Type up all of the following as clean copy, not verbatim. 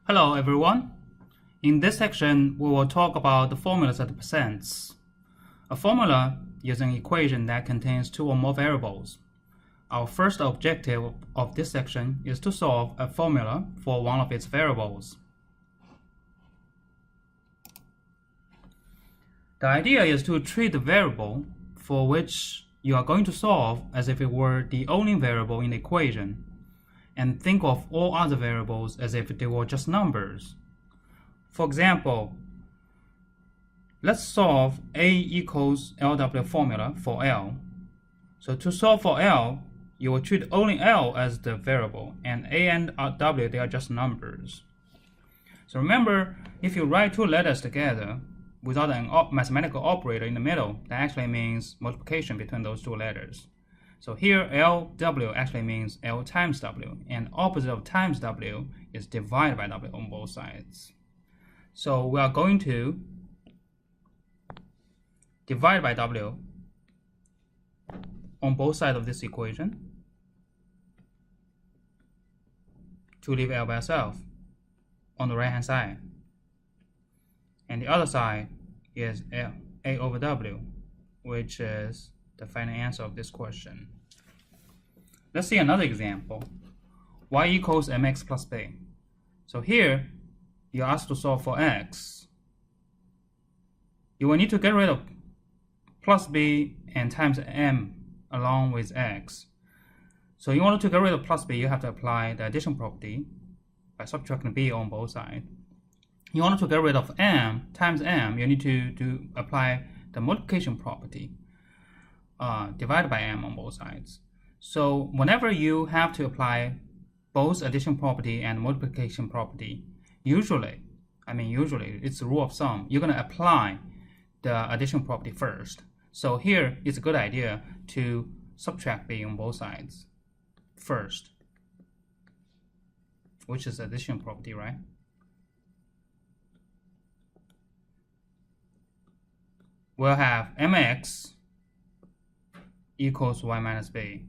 Hello everyone. In this section, we will talk about the formulas of the percents. A formula is an equation that contains two or more variables. Our first objective of this section is to solve a formula for one of its variables. The idea is to treat the variable for which you are going to solve as if it were the only variable in the equation, and think of all other variables as if they were just numbers. For example, let's solve A equals LW formula for L. So to solve for L, you will treat only L as the variable, and A and W, they are just numbers. So remember, if you write two letters together without a mathematical operator in the middle, that actually means multiplication between those two letters. So here LW actually means L times W, and opposite of times W is divided by W on both sides. So we are going to divide by W on both sides of this equation to leave L by itself on the right hand side. And the other side is A over W, which is the final answer of this question. Let's see another example. Y equals mx plus b. So here, you're asked to solve for x. You will need to get rid of plus b and times m along with x. So in order to get rid of plus b, you have to apply the addition property by subtracting b on both sides. In order to get rid of m times m, you need to apply the multiplication property divided by m on both sides. So whenever you have to apply both addition property and multiplication property, usually it's the rule of thumb, you're going to apply the addition property first. So here it's a good idea to subtract b on both sides first, which is addition property, right? We'll have mx equals y minus b.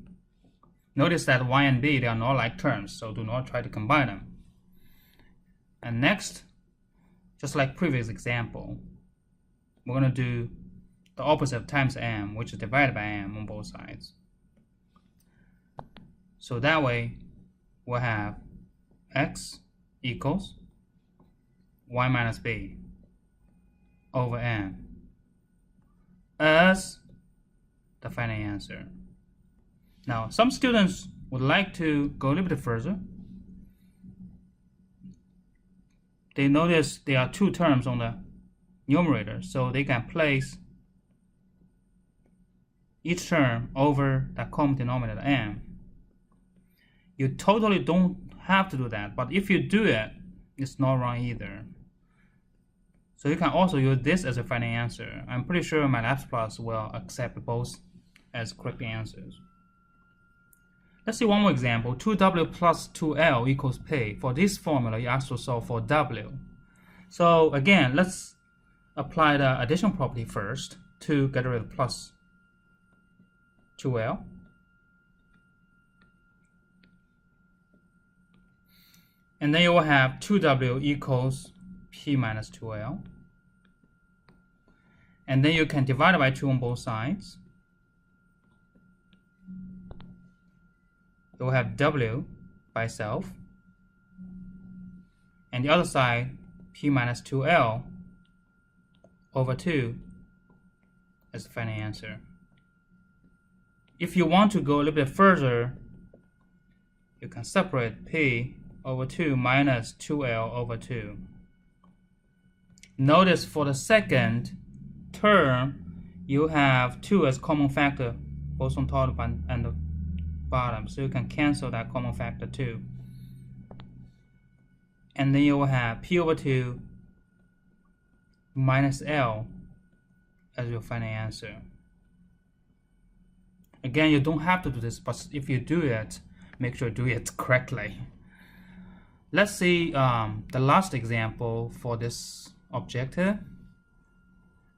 Notice that y and b, they are not like terms, so do not try to combine them. And next, just like previous example, we're going to do the opposite of times m, which is divided by m on both sides. So that way, we'll have x equals y minus b over m as the final answer. Now, some students would like to go a little bit further. They notice there are two terms on the numerator, so they can place each term over that common denominator m. You totally don't have to do that, but if you do it, it's not wrong either. So you can also use this as a final answer. I'm pretty sure MATLAB Plus will accept both as correct answers. Let's see one more example. 2w plus 2l equals p. For this formula, you asked to solve for w. So again, let's apply the addition property first to get rid of plus 2l. And then you will have 2w equals p minus 2l. And then you can divide it by 2 on both sides. You will have w by itself. And the other side, p minus 2l over 2 as the final answer. If you want to go a little bit further, you can separate p over 2 minus 2l over 2. Notice for the second term, you have 2 as common factor, both on top and the bottom. So you can cancel that common factor 2. And then you will have p over 2 minus l as your final answer. Again, you don't have to do this, but if you do it, make sure you do it correctly. Let's see the last example for this objective.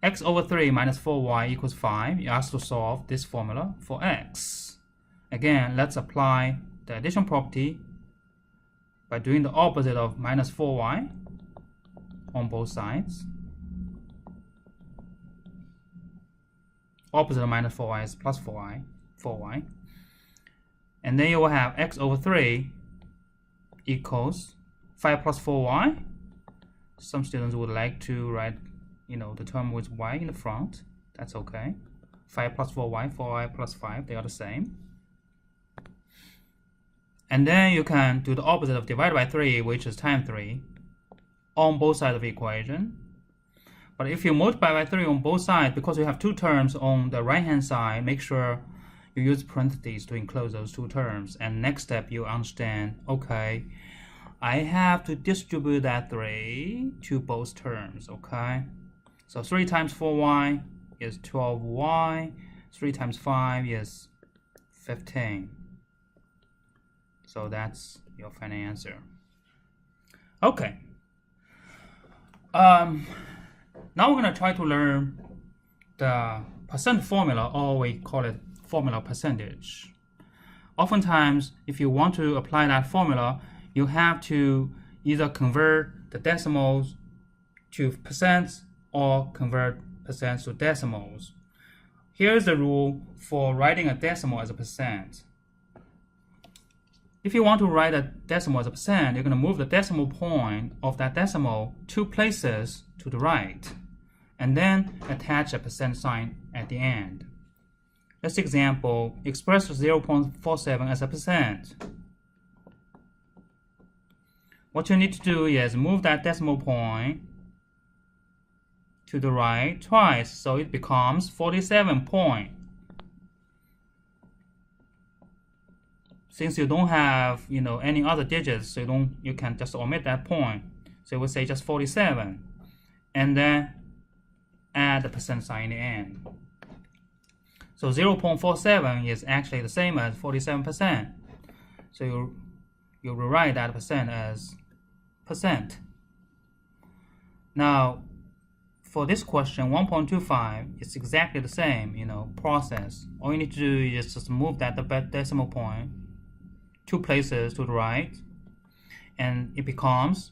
X over 3 minus 4y equals 5. You asked to solve this formula for x. Again, let's apply the addition property by doing the opposite of minus 4y on both sides. Opposite of minus 4y is plus 4y. And then you will have x over 3 equals 5 plus 4y. Some students would like to write, the term with y in the front. That's okay. 5 plus 4y, 4y plus 5, they are the same. And then you can do the opposite of divided by 3, which is times 3, on both sides of the equation. But if you multiply by 3 on both sides, because you have two terms on the right-hand side, make sure you use parentheses to enclose those two terms. And next step, you understand, okay, I have to distribute that 3 to both terms, okay? So 3 times 4y is 12y, 3 times 5 is 15. So that's your final answer. Okay. Now we're going to try to learn the percent formula, or we call it formula percentage. Oftentimes, if you want to apply that formula, you have to either convert the decimals to percents or convert percents to decimals. Here's the rule for writing a decimal as a percent. If you want to write a decimal as a percent, you're going to move the decimal point of that decimal 2 places to the right, and then attach a percent sign at the end. This example, express 0.47 as a percent. What you need to do is move that decimal point to the right twice, so it becomes 47 point. Since you don't have any other digits, so you can just omit that point. So we'll say just 47, and then add the percent sign in the end. So 0.47 is actually the same as 47%. So you rewrite that percent as percent. Now, for this question, 1.25 is exactly the same, process. All you need to do is just move that decimal point 2 places to the right, and it becomes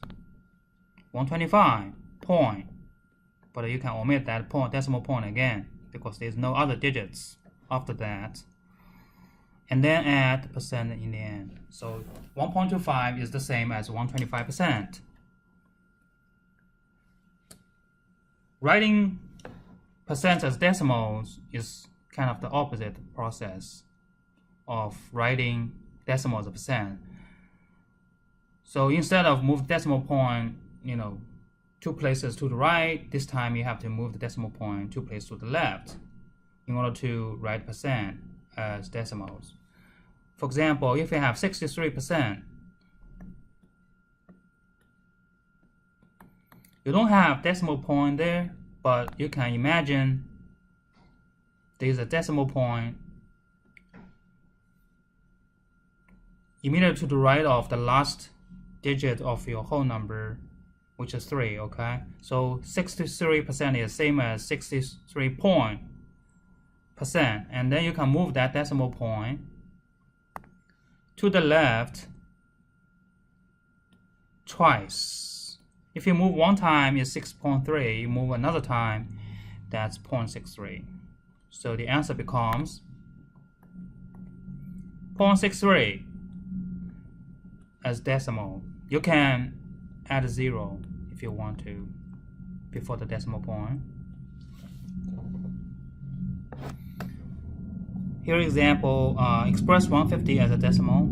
125 point. But you can omit that decimal point again, because there's no other digits after that. And then add the percent in the end. So 1.25 is the same as 125%. Writing percents as decimals is kind of the opposite process of writing decimal as a percent. So instead of move decimal point, 2 places to the right, this time you have to move the decimal point 2 places to the left in order to write percent as decimals. For example, if you have 63%, you don't have decimal point there, but you can imagine there's a decimal point immediately to the right of the last digit of your whole number, which is 3, okay? So 63% is same as 63 point percent, and then you can move that decimal point to the left twice. If you move one time, it's 6.3. You move another time, that's 0.63. So the answer becomes 0.63 as decimal. You can add a 0 if you want to before the decimal point. Here example, express 150 as a decimal.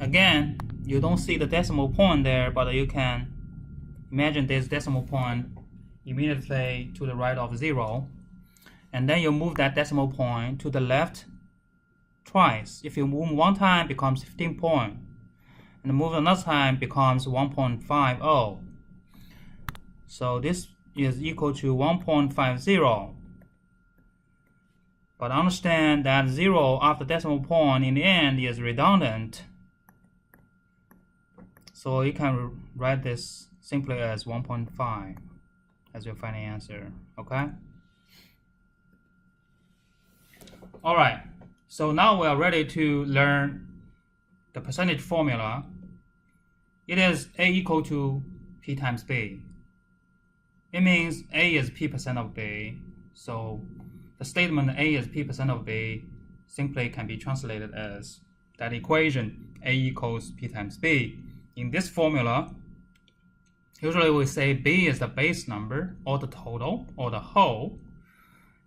Again, you don't see the decimal point there, but you can imagine this decimal point immediately to the right of 0, and then you move that decimal point to the left twice. If you move one time, it becomes 15 point, and move another time becomes 1.50. So this is equal to 1.50. But understand that 0 after decimal point in the end is redundant. So you can write this simply as 1.5 as your final answer, okay? Alright, So now we are ready to learn the percentage formula. It is A equal to P times B. It means A is P% of B. So the statement A is P% of B simply can be translated as that equation A equals P times B. In this formula, usually we say B is the base number, or the total, or the whole,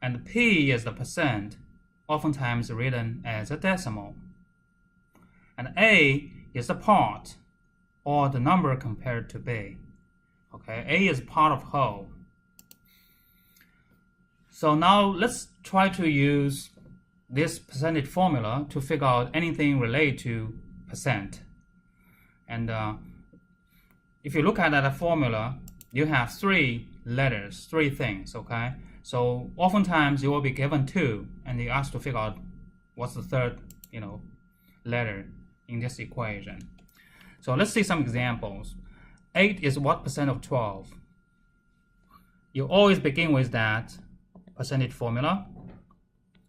and P is the percent, oftentimes written as a decimal. And A is the part, or the number compared to B. Okay, A is part of whole. So now let's try to use this percentage formula to figure out anything related to percent. And if you look at that formula, you have three letters, three things, okay? So oftentimes you will be given two, and you ask to figure out what's the third, letter in this equation. So let's see some examples. 8 is what percent of 12? You always begin with that percentage formula.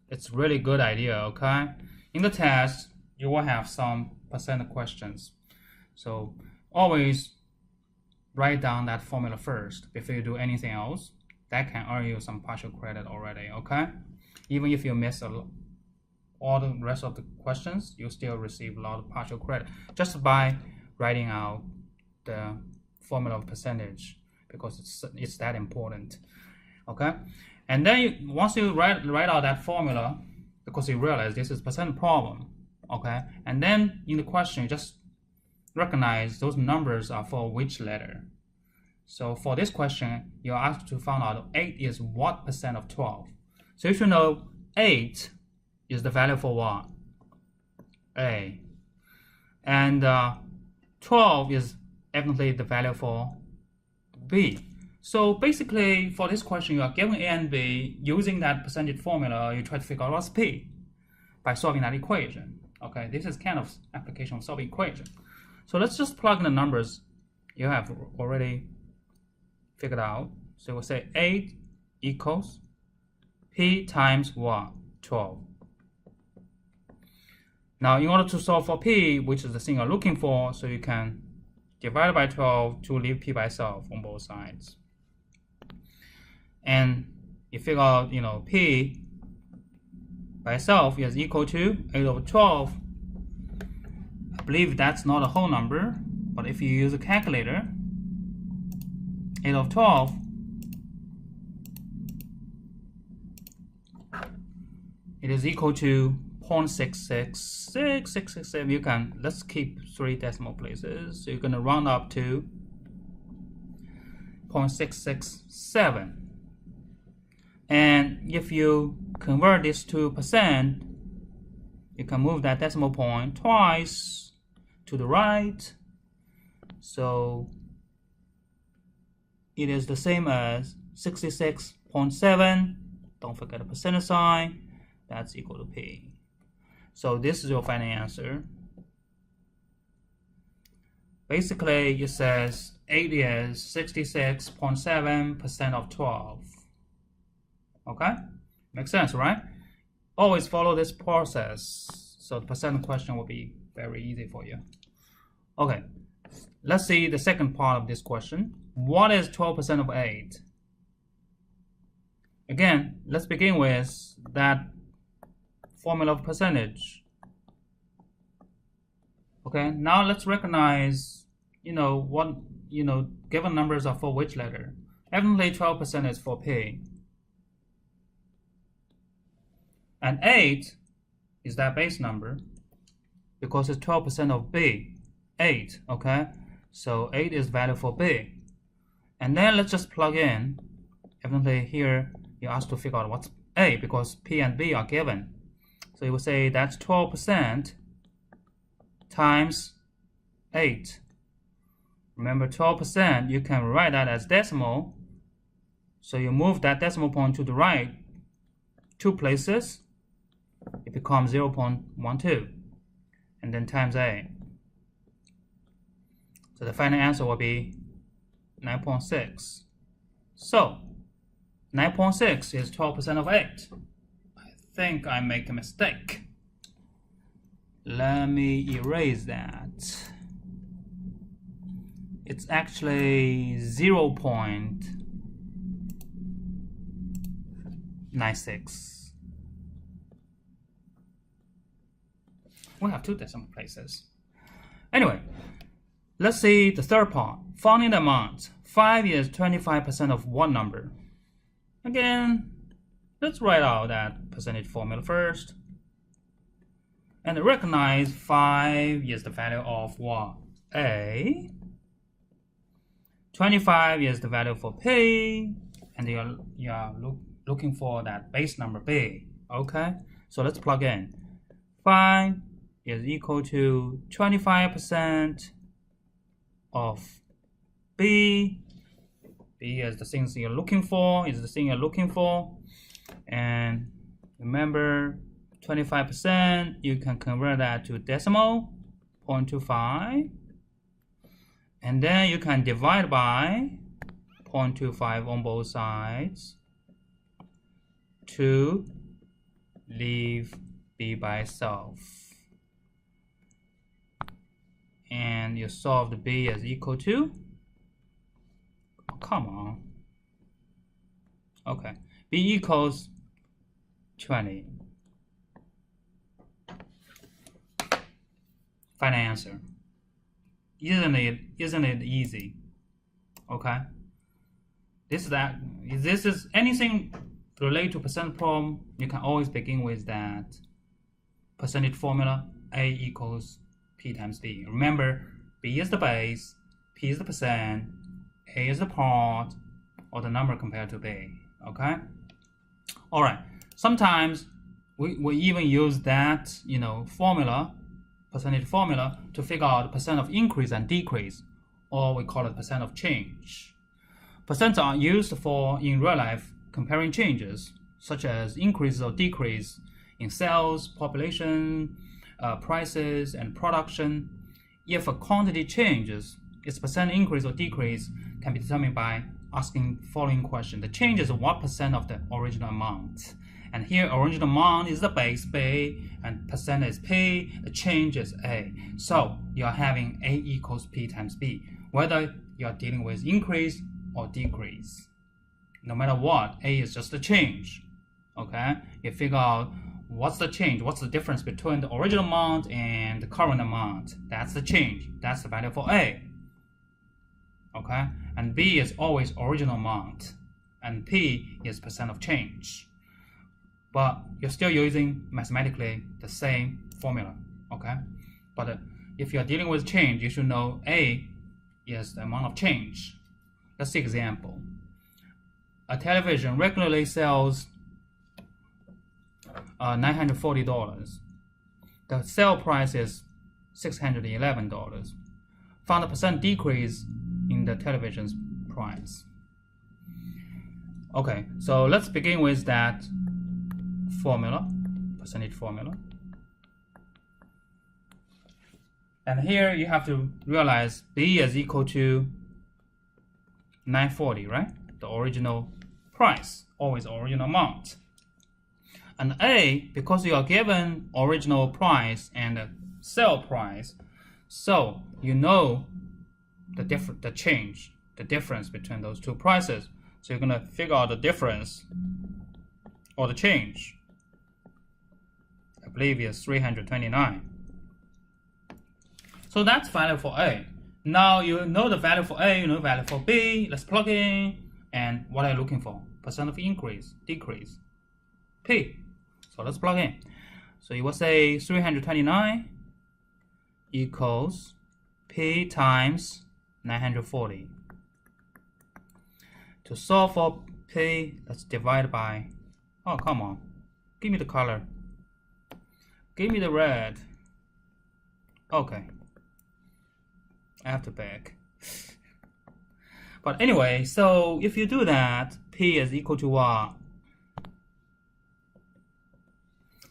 It's really good idea, okay? In the test, you will have some percent questions. So always write down that formula first before you do anything else. That can earn you some partial credit already, okay? Even if you miss all the rest of the questions, you still receive a lot of partial credit just by writing out the formula of percentage, because it's that important, okay? And then once you write out that formula, because you realize this is percent problem, okay? And then in the question, you just recognize those numbers are for which letter. So for this question, you're asked to find out 8 is what percent of 12. So you should know 8 is the value for what? A. And 12 is definitely the value for B. So basically, for this question, you are given A and B. Using that percentage formula, you try to figure out what's P by solving that equation. Okay, this is kind of application of solving equation. So let's just plug in the numbers you have already figured out. So we'll say 8 equals P times what? 12. Now, in order to solve for P, which is the thing you're looking for, so you can divide by 12 to leave P by itself on both sides. And you figure out, P by itself is equal to 8 over 12. I believe that's not a whole number, but if you use a calculator, 8 over 12 it is equal to 0.666667. You can, let's keep 3 decimal places. So you're going to round up to 0.667. And if you convert this to percent, you can move that decimal point twice to the right. So it is the same as 66.7. Don't forget the percent sign. That's equal to P. So this is your final answer. Basically, it says 8 is 66.7% of 12. Okay? Makes sense, right? Always follow this process, so the percent question will be very easy for you. Okay, let's see the second part of this question. What is 12% of 8? Again, let's begin with that formula of percentage. Okay, now let's recognize, given numbers are for which letter. Definitely 12% is for P. And 8 is that base number because it's 12% of B. 8, okay? So 8 is value for B. And then let's just plug in. Definitely here you're asked to figure out what's A because P and B are given. So you will say that's 12% times 8. Remember 12%, you can write that as decimal. So you move that decimal point to the right 2 places. It becomes 0.12. And then times A. So the final answer will be 9.6. So 9.6 is 12% of 8. I think I make a mistake. let me erase that. It's actually 0.96. We have two decimal places. Anyway, let's see the third part. Finding the amount. 5 is 25% of what number? Again, let's write out that percentage formula first. And recognize 5 is the value of what? A. 25 is the value for P. And you are looking for that base number B. Okay? So let's plug in. 5 is equal to 25% of B. B is the things you're looking for, And remember, 25%, you can convert that to decimal, 0.25. And then you can divide by 0.25 on both sides to leave B by itself. And you solve the B is equal to, oh, come on. Okay, B equals 20. Final answer. Isn't it easy? Okay. This is anything related to percent problem. You can always begin with that percentage formula. A equals P times B. Remember, B is the base, P is the percent, A is the part, or the number compared to B. Okay. All right. Sometimes we even use that formula, percentage formula, to figure out percent of increase and decrease, or we call it percent of change. Percents are used for in real life comparing changes, such as increase or decrease in sales, population, prices, and production. If a quantity changes, its percent increase or decrease can be determined by asking the following question. The change is what percent of the original amount? And here, original amount is the base B, and percent is P, the change is A. So you're having A equals P times B, whether you're dealing with increase or decrease. No matter what, A is just a change. Okay? You figure out what's the change, what's the difference between the original amount and the current amount. That's the change. That's the value for A. Okay? And B is always original amount, and P is percent of change. But you're still using mathematically the same formula. Okay? But if you're dealing with change, you should know A is the amount of change. Let's see example. A television regularly sells $940. The sale price is $611. Find the percent decrease in the television's price. Okay, so let's begin with that formula, percentage formula. And here you have to realize B is equal to 940, right? The original price, always original amount. And A, because you are given original price and sale price, so you know the difference between those two prices. So you're gonna figure out the difference or the change. I believe it's 329. So that's value for A. Now you know the value for A, you know the value for B. Let's plug in. And what are you looking for? Percent of increase, decrease, P. So let's plug in. So you will say 329 equals P times 940. To solve for P, let's divide by, oh come on, give me the color. Give me the red. Okay. I have to back. But anyway, so if you do that, P is equal to what?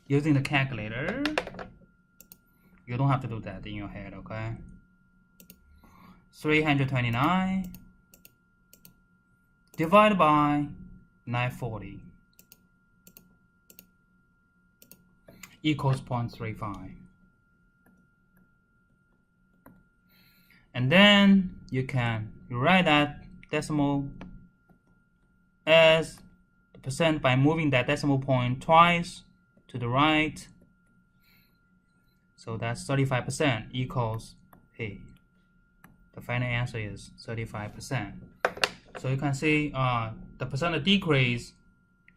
Using the calculator, you don't have to do that in your head, okay? 329 divided by 940 equals 0.35. And then you can write that decimal as the percent by moving that decimal point twice to the right. So that's 35% equals P. The final answer is 35%. So you can see the percent of decrease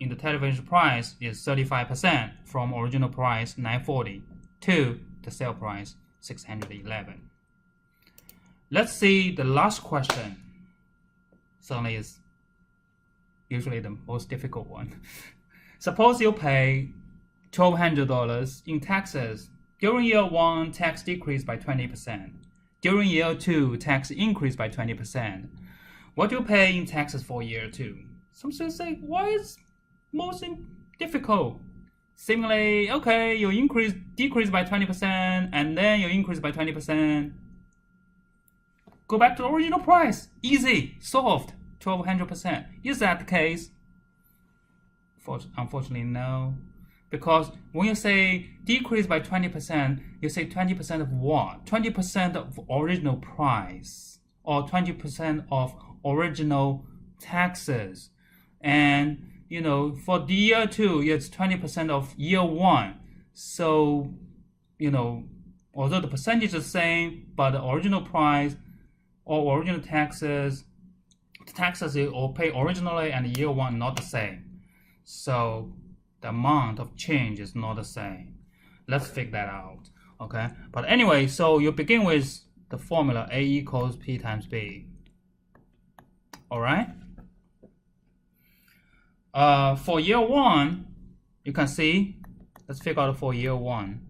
in the television price is 35% from original price $940 to the sale price $611. Let's see the last question. Certainly is usually the most difficult one. Suppose you pay $1,200 in taxes. During year 1, tax decreased by 20%. During year 2, tax increased by 20%. What do you pay in taxes for year 2? Some students say, why is most difficult? Similarly, okay, you decrease by 20%, and then you increase by 20%. Go back to the original price. Easy, solved, 1,200%. Is that the case? Unfortunately, no. Because when you say decrease by 20%, you say 20% of what? 20% of original price, or 20% of original taxes. And, you know, for the year 2, it's 20% of year 1. So, you know, although the percentage is the same, but the original price or original taxes, the taxes you pay originally and year 1 not the same. So the amount of change is not the same. Let's figure that out, okay? But anyway, so you begin with the formula A equals P times B. All right? For year 1, you can see, let's figure out for year 1.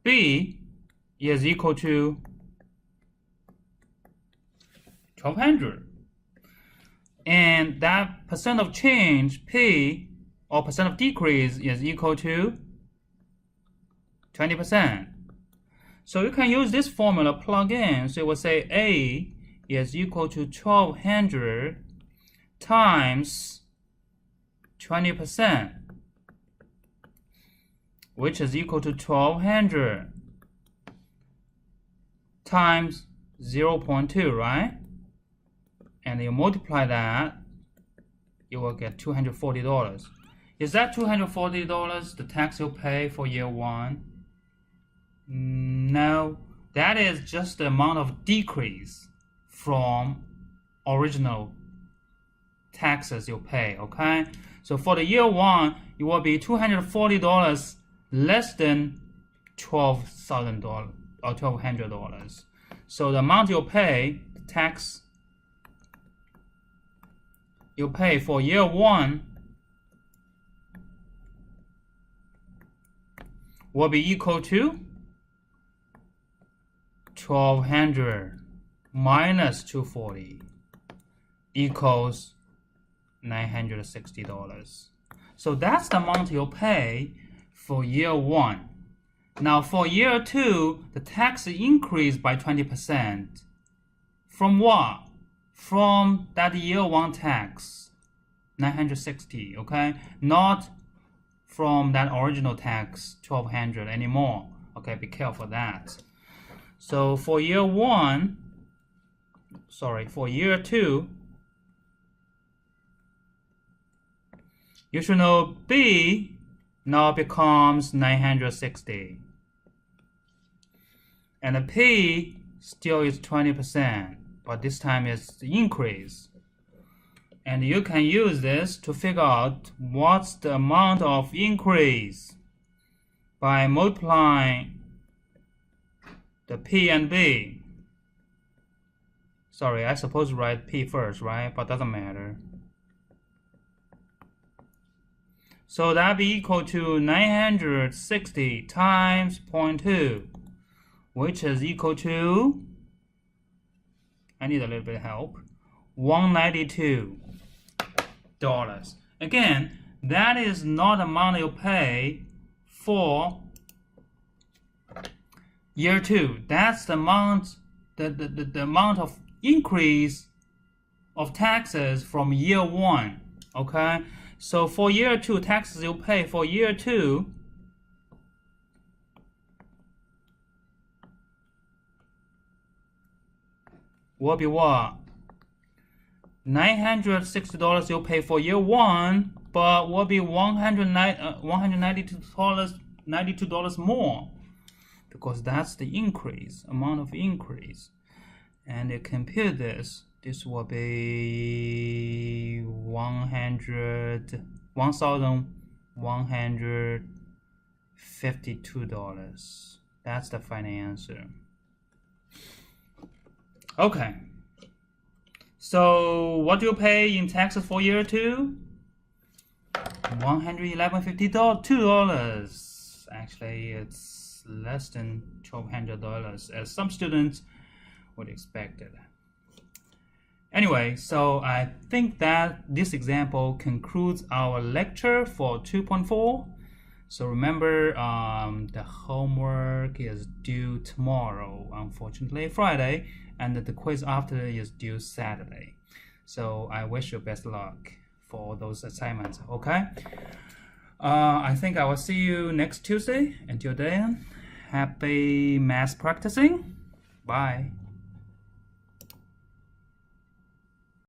B is equal to 1,200. And that percent of change, P, or percent of decrease, is equal to 20%. So you can use this formula, plug in. So it will say A is equal to 1,200 times 20%, which is equal to 1,200 times 0.2, right? And you multiply that, you will get $240. Is that $240 the tax you'll pay for year 1? No, that is just the amount of decrease from original taxes you pay, okay? So for the year 1, it will be $240 less than $12,000 or $1,200. So the amount you'll pay, the tax you pay for year 1 will be equal to 1,200 minus 240 equals $960. So that's the amount you'll pay for year 1. Now for year 2, the tax increased by 20%. From what? From that year 1 tax, $960, okay? Not from that original tax, $1,200 anymore. Okay, be careful of that. So for year 2, you should know B now becomes 960. And the P still is 20%, but this time it's the increase. And you can use this to figure out what's the amount of increase by multiplying the P and B. Sorry, I suppose to write P first, right? But doesn't matter. So that be equal to 960 times 0.2, which is equal to, I need a little bit of help, $192. Again, that is not the amount you pay for year 2. That's the amount, the amount of increase of taxes from year 1. Okay, so for year 2, taxes you pay for year 2 will be what? $960 you'll pay for year one, but will be $192 more, because that's the amount of increase. And you compare this will be $1,152. That's the final answer. Okay. So what do you pay in taxes for year two? $111.52. Actually, it's less than $1,200, as some students would expect it. Anyway, so I think that this example concludes our lecture for 2.4. So remember, the homework is due tomorrow, unfortunately Friday, and the quiz after is due Saturday. So I wish you best luck for those assignments, okay? I think I will see you next Tuesday. Until then, happy math practicing. Bye.